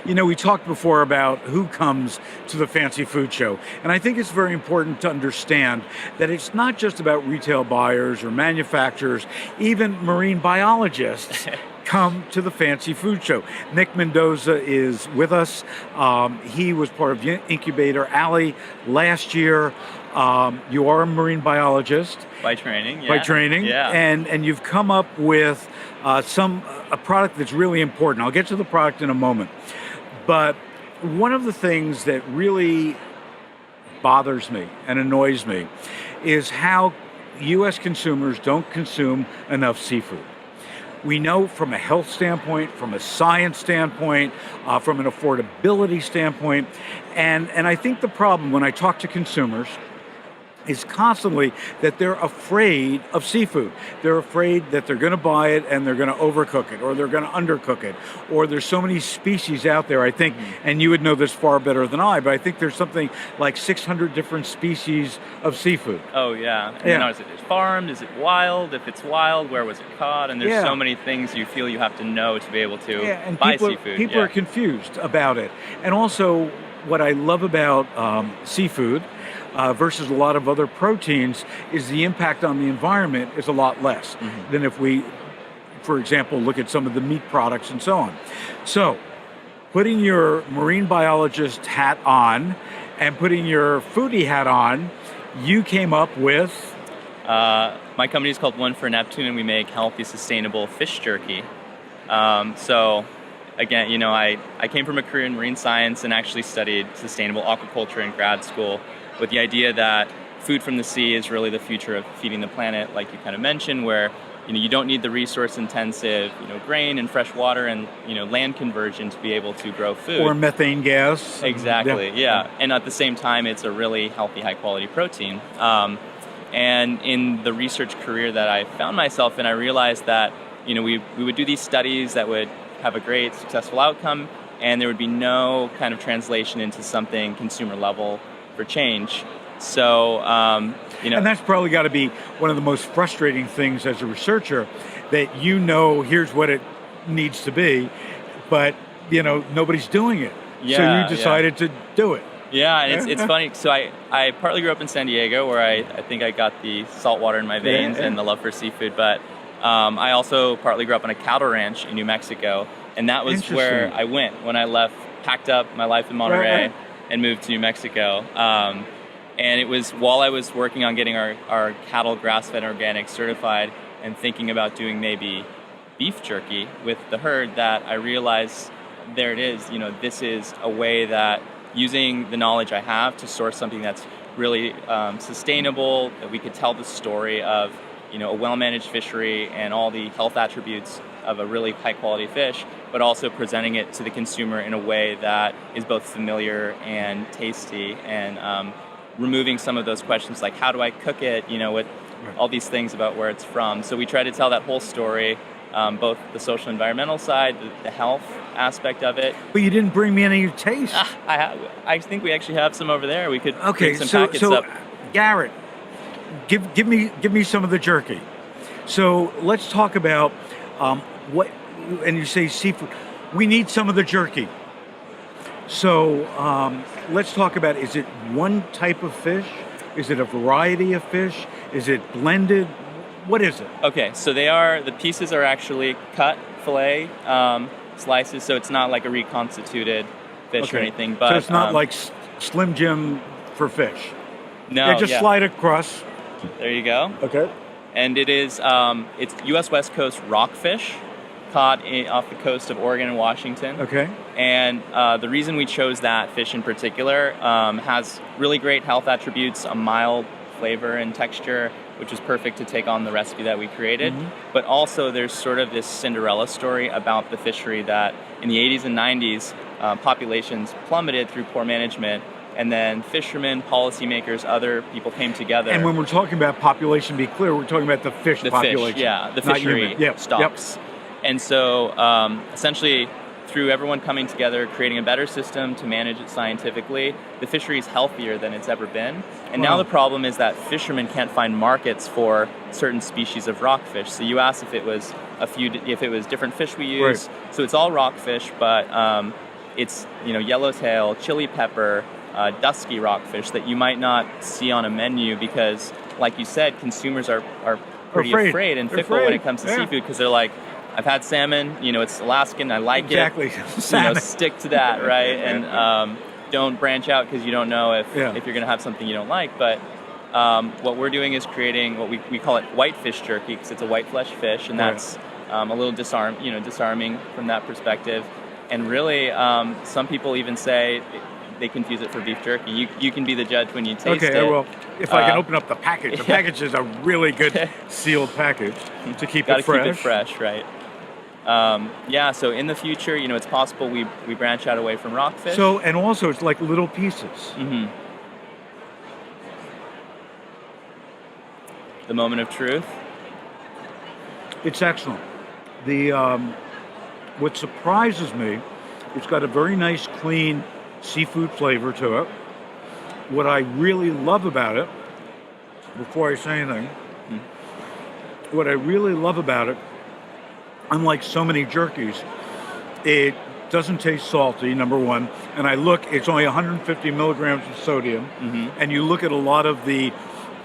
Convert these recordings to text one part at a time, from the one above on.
You know, we talked before about who comes to the fancy food show, and I think it's very important to understand that it's not just about retail buyers or manufacturers, even marine biologists come to the fancy food show. Nick Mendoza is with us. He was part of Incubator Alley last year. You are a marine biologist. By training, yeah. By training, yeah. And you've come up with a product that's really important. I'll get to the product in a moment. But one of the things that really bothers me and annoys me is how U.S. consumers don't consume enough seafood. We know from a health standpoint, from a science standpoint, from an affordability standpoint, and I think the problem when I talk to consumers is constantly that they're afraid of seafood. They're afraid that they're going to buy it and they're going to overcook it, or they're going to undercook it, or there's so many species out there, I think, and you would know this far better than I, but I think there's something like 600 different species of seafood. Oh, yeah. And you know, is it farmed? Is it wild? If it's wild, where was it caught? And there's so many things you feel you have to know to be able to and buy seafood. People are confused about it. And also, what I love about seafood versus a lot of other proteins is the impact on the environment is a lot less than if we, for example, look at some of the meat products and so on. So, putting your marine biologist hat on and putting your foodie hat on, you came up with? My company is called One For Neptune, and we make healthy, sustainable fish jerky. So, again, you know, I came from a career in marine science and actually studied sustainable aquaculture in grad school, with the idea that food from the sea is really the future of feeding the planet, like you kind of mentioned, where you don't need the resource-intensive grain and fresh water and land conversion to be able to grow food. Or methane gas. Exactly, yeah. And at the same time, it's a really healthy, high-quality protein. And in the research career that I found myself in, I realized that we would do these studies that would have a great, successful outcome, and there would be no kind of translation into something consumer level for change. So, and that's probably got to be one of the most frustrating things as a researcher, that here's what it needs to be, but nobody's doing it. Yeah, so you decided to do it. Yeah, and it's funny. So I partly grew up in San Diego, where I think I got the salt water in my veins and the love for seafood, but I also partly grew up on a cattle ranch in New Mexico, and that was where I went when I packed up my life in Monterey and moved to New Mexico. And it was while I was working on getting our cattle grass-fed and organic certified and thinking about doing maybe beef jerky with the herd that I realized there it is. This is a way that using the knowledge I have to source something that's really sustainable, that we could tell the story of a well-managed fishery and all the health attributes of a really high-quality fish, but also presenting it to the consumer in a way that is both familiar and tasty, and removing some of those questions like how do I cook it, with all these things about where it's from. So we try to tell that whole story, both the social environmental side, the health aspect of it. But you didn't bring me any taste. I think we actually have some over there. We could bring some packets up. Garrett, give me some of the jerky. So let's talk about what, and you say seafood. We need some of the jerky. So let's talk about, is it one type of fish? Is it a variety of fish? Is it blended? What is it? Okay, so the pieces are actually cut fillet slices, so it's not like a reconstituted fish or anything. But so it's not like Slim Jim for fish. No, just slide across. There you go. Okay. And it is it's U.S. West Coast rockfish, caught off the coast of Oregon and Washington. Okay. And the reason we chose that fish in particular has really great health attributes, a mild flavor and texture, which was perfect to take on the recipe that we created. But also there's sort of this Cinderella story about the fishery that in the 80s and 90s, populations plummeted through poor management. And then fishermen, policymakers, other people came together. And when we're talking about population, be clear, we're talking about the fish population. The fishery stocks. And so essentially, through everyone coming together, creating a better system to manage it scientifically, the fishery is healthier than it's ever been. And now the problem is that fishermen can't find markets for certain species of rockfish. So you asked if it was different fish we use. So it's all rockfish, but it's yellowtail, chili pepper, dusky rockfish that you might not see on a menu because, like you said, consumers are pretty afraid and fickle when it comes to seafood because they're like, I've had salmon, it's Alaskan, I like it. Stick to that, right? And don't branch out because you don't know if you're going to have something you don't like. But what we're doing is creating what we call it whitefish jerky because it's a white flesh fish, and that's a little disarming from that perspective. And really, some people even say they confuse it for beef jerky. You can be the judge when you taste it. Okay, well, if I can open up the package. The package is a really good sealed package to keep it fresh. Gotta keep it fresh, right? So in the future, it's possible we branch out away from rockfish. So, and also it's like little pieces. Mm-hmm. The moment of truth. It's excellent. What surprises me, it's got a very nice, clean seafood flavor to it. What I really love about it, before I say anything, what I really love about it, unlike so many jerkies, it doesn't taste salty, number one. And it's only 150 milligrams of sodium. Mm-hmm. And you look at a lot of the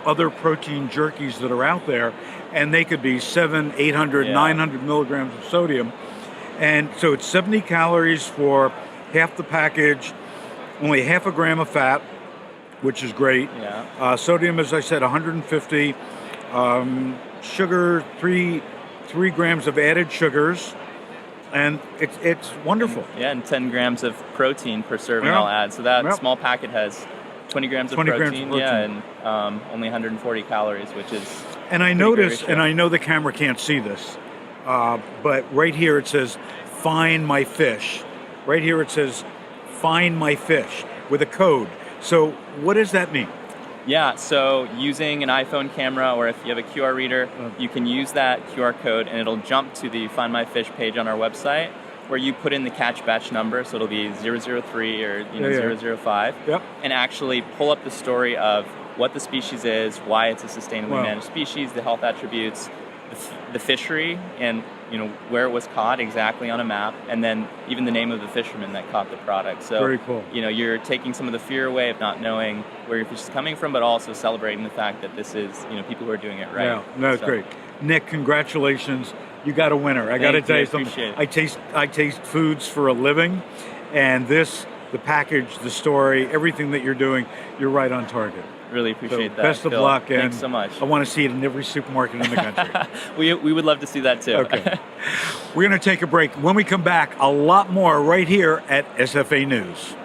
other protein jerkies that are out there, and they could be 700, 800, 900 milligrams of sodium. And so it's 70 calories for half the package, only half a gram of fat, which is great. Yeah. Sodium, as I said, 150. Sugar, 3 grams of added sugars, and it's wonderful. And 10 grams of protein per serving I'll add. So that small packet has 20 grams of protein. And only 140 calories, which is. And I noticed, and I know the camera can't see this, but right here it says, "Find my fish." Right here it says, "Find my fish" with a code. So what does that mean? Yeah, so using an iPhone camera, or if you have a QR reader, you can use that QR code and it'll jump to the Find My Fish page on our website where you put in the catch batch number, so it'll be 003 or 005, and actually pull up the story of what the species is, why it's a sustainably managed species, the health attributes, the fishery, and where it was caught exactly on a map, and then even the name of the fisherman that caught the product. So very cool. You're taking some of the fear away of not knowing where your fish is coming from, but also celebrating the fact that this is people who are doing it right. Yeah, that's great. Nick, congratulations. You got a winner. I got to tell you something. I taste foods for a living, and the package, the story, everything that you're doing, you're right on target. Really appreciate that. Best of luck, and thanks so much. I want to see it in every supermarket in the country. We would love to see that too. Okay. We're going to take a break. When we come back, a lot more right here at SFA News.